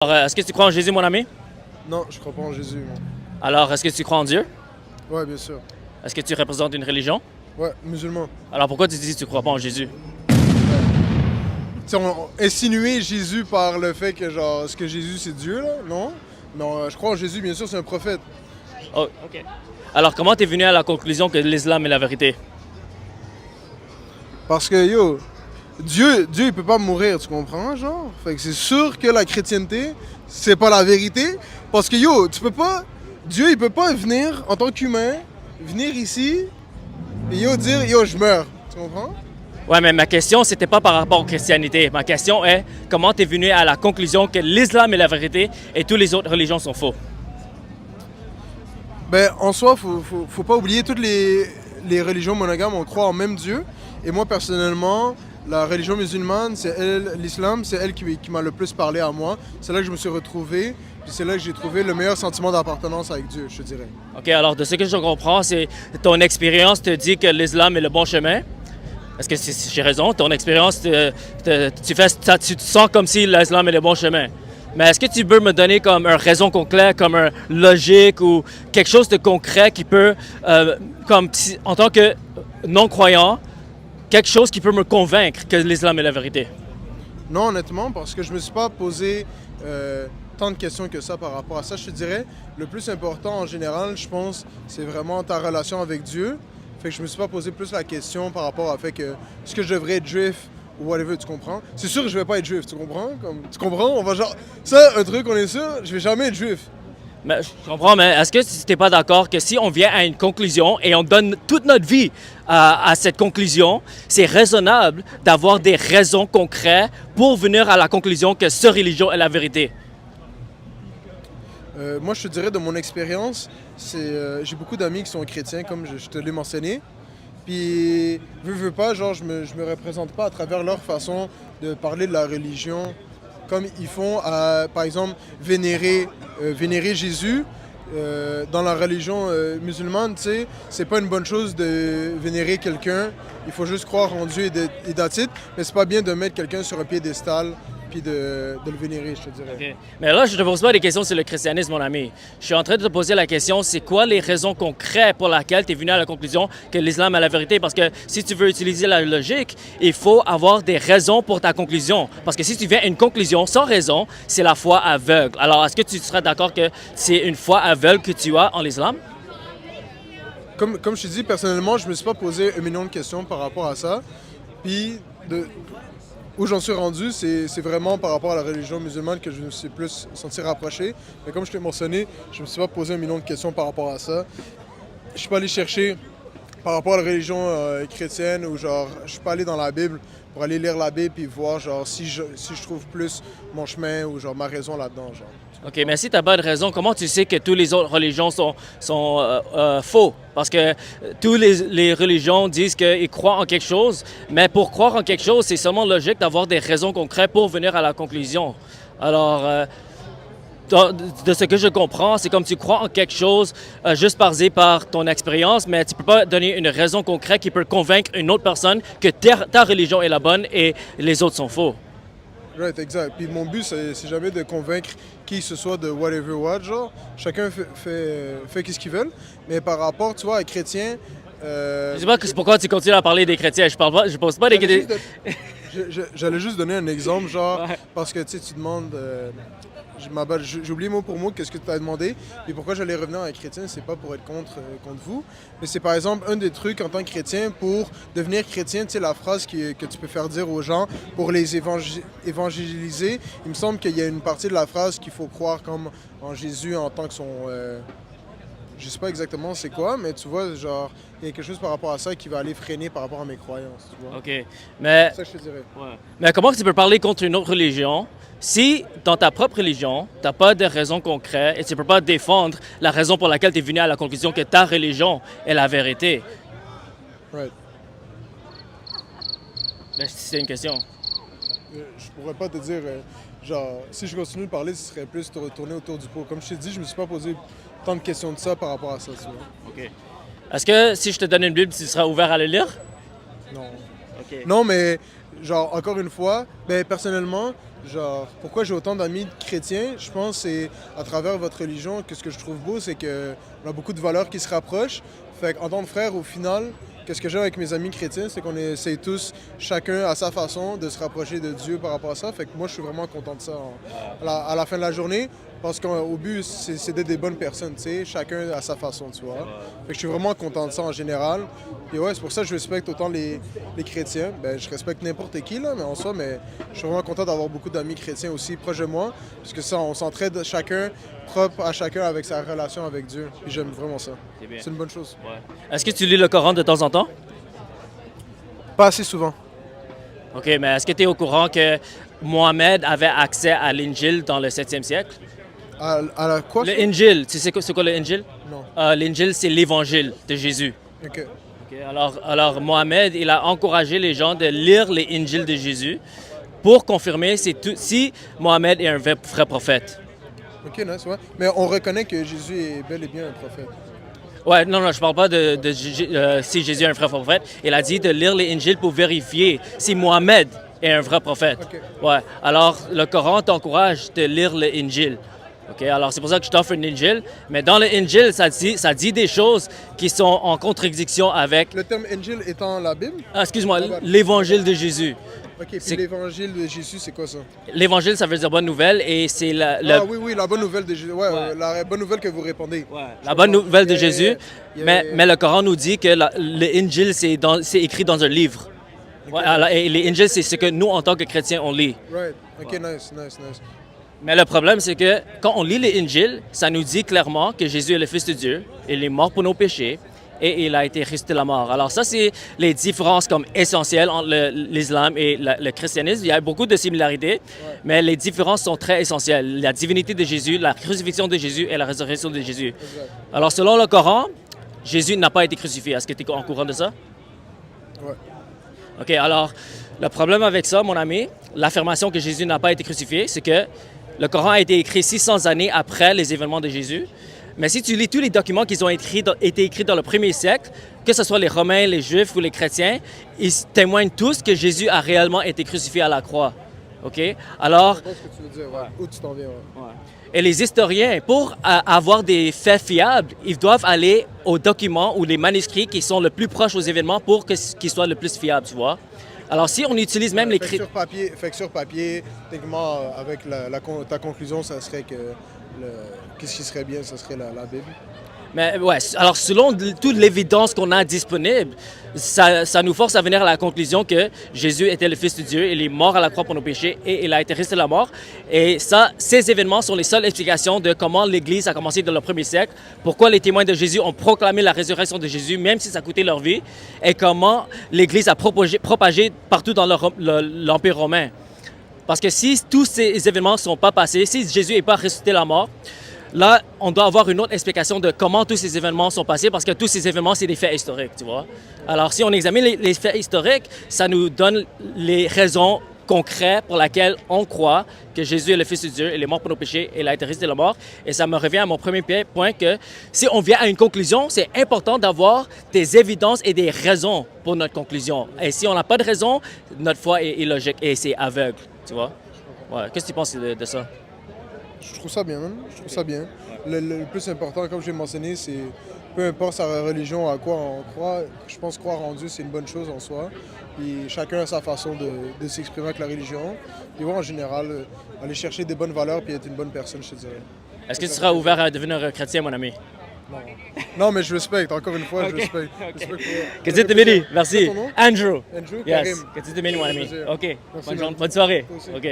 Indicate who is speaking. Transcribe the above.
Speaker 1: Alors, est-ce que tu crois en Jésus, mon ami?
Speaker 2: Non, je crois pas en Jésus, moi.
Speaker 1: Alors, est-ce que tu crois en Dieu?
Speaker 2: Ouais, bien sûr.
Speaker 1: Est-ce que tu représentes une religion?
Speaker 2: Ouais, musulman.
Speaker 1: Alors, pourquoi tu dis que tu crois pas en Jésus?
Speaker 2: Tu sais, on insinué Jésus par le fait que, genre, est-ce que Jésus c'est Dieu, là? Non. Non, je crois en Jésus, bien sûr, c'est un prophète.
Speaker 1: Oh, OK. Alors, comment tu es venu à la conclusion que l'islam est la vérité?
Speaker 2: Parce que, yo, Dieu, il peut pas mourir, tu comprends, genre? Fait que c'est sûr que la chrétienté, c'est pas la vérité. Parce que, yo, tu peux pas. Dieu, il peut pas venir en tant qu'humain, venir ici, et yo, dire, yo, je meurs. Tu comprends?
Speaker 1: Ouais, mais ma question, c'était pas par rapport aux christianité. Ma question est, comment tu es venu à la conclusion que l'islam est la vérité et toutes les autres religions sont faux?
Speaker 2: Ben, en soi, faut pas oublier toutes les religions monogames, on croit en même Dieu. Et moi, personnellement, la religion musulmane, c'est elle, l'islam, c'est elle qui m'a le plus parlé à moi. C'est là que je me suis retrouvé, puis c'est là que j'ai trouvé le meilleur sentiment d'appartenance avec Dieu, je te dirais.
Speaker 1: OK, alors de ce que je comprends, c'est ton expérience te dit que l'islam est le bon chemin. Est-ce que j'ai raison? Ton expérience, tu te sens comme si l'islam est le bon chemin. Mais est-ce que tu peux me donner comme une raison concrète, comme une logique ou quelque chose de concret qui peut, en tant que non-croyant, quelque chose qui peut me convaincre que l'islam est la vérité?
Speaker 2: Non, honnêtement, parce que je me suis pas posé tant de questions que ça par rapport à ça. Je te dirais, le plus important en général, je pense, c'est vraiment ta relation avec Dieu. Fait que je me suis pas posé plus la question par rapport à fait que est-ce que je devrais être juif ou whatever, tu comprends? C'est sûr que je vais pas être juif, tu comprends? Tu comprends? On va genre. Ça, un truc, on est sûr, je vais jamais être juif.
Speaker 1: Mais, je comprends, mais est-ce que tu n'es pas d'accord que si on vient à une conclusion et on donne toute notre vie à cette conclusion, c'est raisonnable d'avoir des raisons concrètes pour venir à la conclusion que cette religion est la vérité?
Speaker 2: Moi, je te dirais de mon expérience, j'ai beaucoup d'amis qui sont chrétiens, comme je te l'ai mentionné. Puis, veux pas, genre, je me représente pas à travers leur façon de parler de la religion, comme ils font à, par exemple, vénérer Jésus. Dans la religion musulmane, tu sais, c'est pas une bonne chose de vénérer quelqu'un. Il faut juste croire en Dieu et that's it. Mais c'est pas bien de mettre quelqu'un sur un piédestal puis de le vénérer, je te dirais.
Speaker 1: OK. Mais là, je ne te pose pas des questions sur le christianisme, mon ami. Je suis en train de te poser la question, c'est quoi les raisons concrètes pour lesquelles tu es venu à la conclusion que l'islam est la vérité? Parce que si tu veux utiliser la logique, il faut avoir des raisons pour ta conclusion. Parce que si tu viens à une conclusion sans raison, c'est la foi aveugle. Alors, est-ce que tu seras d'accord que c'est une foi aveugle que tu as en l'islam?
Speaker 2: Comme je te dis, personnellement, je me suis pas posé un million de questions par rapport à ça. Puis, où j'en suis rendu, c'est vraiment par rapport à la religion musulmane que je me suis plus senti rapproché. Mais comme je t'ai mentionné, je me suis pas posé un million de questions par rapport à ça. Je suis pas allé chercher par rapport à la religion chrétienne ou genre, je suis pas allé dans la Bible pour aller lire la Bible puis voir genre si je trouve plus mon chemin ou genre ma raison là-dedans, genre.
Speaker 1: OK, mais si tu n'as pas de raison, comment tu sais que toutes les autres religions sont faux? Parce que toutes les religions disent qu'ils croient en quelque chose, mais pour croire en quelque chose, c'est seulement logique d'avoir des raisons concrètes pour venir à la conclusion. Alors, de ce que je comprends, c'est comme tu crois en quelque chose juste basé par ton expérience, mais tu ne peux pas donner une raison concrète qui peut convaincre une autre personne que ta religion est la bonne et les autres sont faux.
Speaker 2: Right, exact. Puis mon but, c'est jamais de convaincre qui que ce soit de whatever what, genre. Chacun fait qu'est-ce qu'il veut. Mais par rapport, tu vois, à chrétien...
Speaker 1: Je sais pas pourquoi tu continues à parler des chrétiens. Je pose pas des chrétiens.
Speaker 2: J'allais juste donner un exemple, genre,
Speaker 1: Ouais.
Speaker 2: parce que tu sais, tu demandes... j'ai oublié mot pour mot qu'est-ce que tu as demandé. Et pourquoi j'allais revenir à un chrétien, c'est pas pour être contre vous. Mais c'est par exemple un des trucs en tant que chrétien pour devenir chrétien, tu sais, la phrase que tu peux faire dire aux gens pour les évangéliser. Il me semble qu'il y a une partie de la phrase qu'il faut croire comme en Jésus en tant que son... je sais pas exactement c'est quoi, mais tu vois, genre, il y a quelque chose par rapport à ça qui va aller freiner par rapport à mes croyances, tu vois.
Speaker 1: OK. Mais,
Speaker 2: C'est ça que je te dirais.
Speaker 1: ouais. Mais comment tu peux parler contre une autre religion si, dans ta propre religion, tu n'as pas de raison concrète et tu ne peux pas défendre la raison pour laquelle tu es venu à la conclusion que ta religion est la vérité?
Speaker 2: Right.
Speaker 1: Ben, c'est une question.
Speaker 2: Je pourrais pas te dire, genre, si je continue de parler, ce serait plus te retourner autour du pot. Comme je t'ai dit, je me suis pas posé tant de questions de ça par rapport à ça, tu vois.
Speaker 1: OK. Est-ce que si je te donne une Bible, tu seras ouvert à le lire?
Speaker 2: Non.
Speaker 1: OK.
Speaker 2: Non, mais genre, encore une fois, ben, personnellement, Genre, pourquoi j'ai autant d'amis chrétiens? Je pense que c'est à travers votre religion que ce que je trouve beau, c'est qu'on a beaucoup de valeurs qui se rapprochent. Fait qu'en tant que frère, au final, qu'est-ce que j'ai avec mes amis chrétiens, c'est qu'on essaie tous, chacun à sa façon, de se rapprocher de Dieu par rapport à ça. Fait que moi, je suis vraiment content de ça à la fin de la journée. Parce qu'au but, c'est d'être des bonnes personnes, tu sais, chacun à sa façon, tu vois. Fait que je suis vraiment content de ça en général. Puis ouais, c'est pour ça que je respecte autant les chrétiens. Ben, je respecte n'importe qui, là, mais en soi, mais je suis vraiment content d'avoir beaucoup d'amis chrétiens aussi proches de moi. Parce que ça, on s'entraide chacun, propre à chacun avec sa relation avec Dieu. Puis j'aime vraiment ça. C'est une bonne chose.
Speaker 1: Ouais. Est-ce que tu lis le Coran de temps en temps?
Speaker 2: Pas assez souvent.
Speaker 1: OK, mais est-ce que tu es au courant que Mohamed avait accès à l'Injil dans le 7e siècle?
Speaker 2: À la quoi?
Speaker 1: Le Injil, tu sais c'est quoi le Injil?
Speaker 2: Non.
Speaker 1: L'Injil, c'est l'évangile de Jésus.
Speaker 2: OK.
Speaker 1: OK, alors Mohamed, il a encouragé les gens de lire les Injils de Jésus pour confirmer si Mohamed est un vrai prophète.
Speaker 2: OK, nice, ouais. Mais on reconnaît que Jésus est bel et bien un prophète.
Speaker 1: Ouais, non, je parle pas si Jésus est un vrai prophète. Il a dit de lire les Injils pour vérifier si Mohamed est un vrai prophète.
Speaker 2: OK.
Speaker 1: Ouais, alors le Coran t'encourage de lire le Injil. OK, alors c'est pour ça que je t'offre un Injil. Mais dans le Injil, ça dit des choses qui sont en contradiction avec,
Speaker 2: Le terme Injil étant la Bible?
Speaker 1: excuse-moi, l'évangile de Jésus.
Speaker 2: OK, puis l'évangile de Jésus, c'est quoi ça?
Speaker 1: L'évangile, ça veut dire bonne nouvelle et c'est
Speaker 2: Ah oui, la bonne nouvelle de Jésus. Ouais, la bonne nouvelle que vous répondez.
Speaker 1: la bonne nouvelle de Jésus.
Speaker 2: Yeah.
Speaker 1: Mais le Coran nous dit que le Injil, c'est écrit dans un livre. Ouais, et les Injils, c'est ce que nous, en tant que chrétiens, on lit.
Speaker 2: Right. OK, nice.
Speaker 1: Mais le problème, c'est que quand on lit les Injils, ça nous dit clairement que Jésus est le Fils de Dieu, il est mort pour nos péchés et il a été ressuscité de la mort. Alors ça, c'est les différences comme essentielles entre l'islam et le christianisme. Il y a beaucoup de similarités, mais les différences sont très essentielles. La divinité de Jésus, la crucifixion de Jésus et la résurrection de Jésus.
Speaker 2: Exact.
Speaker 1: Alors selon le Coran, Jésus n'a pas été crucifié. Est-ce que tu es en courant de ça?
Speaker 2: Ouais.
Speaker 1: OK, alors le problème avec ça, mon ami, l'affirmation que Jésus n'a pas été crucifié, c'est que le Coran a été écrit 600 années après les événements de Jésus. Mais si tu lis tous les documents qui ont été écrits dans le premier siècle, que ce soit les Romains, les Juifs ou les chrétiens, ils témoignent tous que Jésus a réellement été crucifié à la croix. OK? Alors,
Speaker 2: Je sais pas ce que tu veux dire, ouais. Où tu t'en viens, ouais.
Speaker 1: et les historiens, pour avoir des faits fiables, ils doivent aller aux documents ou les manuscrits qui sont le plus proches aux événements pour qu'ils soient le plus fiables, tu vois? Alors, si on utilise même les
Speaker 2: Fait que sur papier, techniquement, avec ta conclusion, ça serait que qu'est-ce qui serait bien, ça serait la Bible.
Speaker 1: Mais ouais, alors selon toute l'évidence qu'on a disponible, ça nous force à venir à la conclusion que Jésus était le Fils de Dieu, il est mort à la croix pour nos péchés et il a été ressuscité de la mort. Et ça, ces événements sont les seules explications de comment l'Église a commencé dans le premier siècle, pourquoi les témoins de Jésus ont proclamé la résurrection de Jésus, même si ça coûtait leur vie, et comment l'Église a propagé partout dans l'Empire romain. Parce que si tous ces événements ne sont pas passés, si Jésus n'est pas ressuscité de la mort, là, on doit avoir une autre explication de comment tous ces événements sont passés, parce que tous ces événements, c'est des faits historiques, tu vois. Alors, si on examine les faits historiques, ça nous donne les raisons concrètes pour lesquelles on croit que Jésus est le Fils de Dieu, il est mort pour nos péchés, il a été ressuscité de la mort. Et ça me revient à mon premier point que si on vient à une conclusion, c'est important d'avoir des évidences et des raisons pour notre conclusion. Et si on n'a pas de raison, notre foi est illogique et c'est aveugle, tu vois. Ouais. Qu'est-ce que tu penses de ça?
Speaker 2: Je trouve ça bien, man. Je trouve ça bien. Le plus important, comme j'ai mentionné, c'est peu importe sa religion, à quoi on croit. Je pense que croire en Dieu, c'est une bonne chose en soi. Puis chacun a sa façon de s'exprimer avec la religion. Et ouais, en général, aller chercher des bonnes valeurs puis être une bonne personne, je te dirais.
Speaker 1: Est-ce que tu seras ouvert à devenir chrétien, mon ami?
Speaker 2: Non, mais je respecte. Encore une fois, je respecte.
Speaker 1: Que Dieu te bénisse. Merci.
Speaker 2: Ton nom?
Speaker 1: Andrew.
Speaker 2: Andrew,
Speaker 1: Yes.
Speaker 2: Karim.
Speaker 1: Que Dieu te bénisse, mon ami.
Speaker 2: Plaisir.
Speaker 1: OK.
Speaker 2: Merci,
Speaker 1: Bonne soirée.
Speaker 2: Toi aussi.
Speaker 1: OK.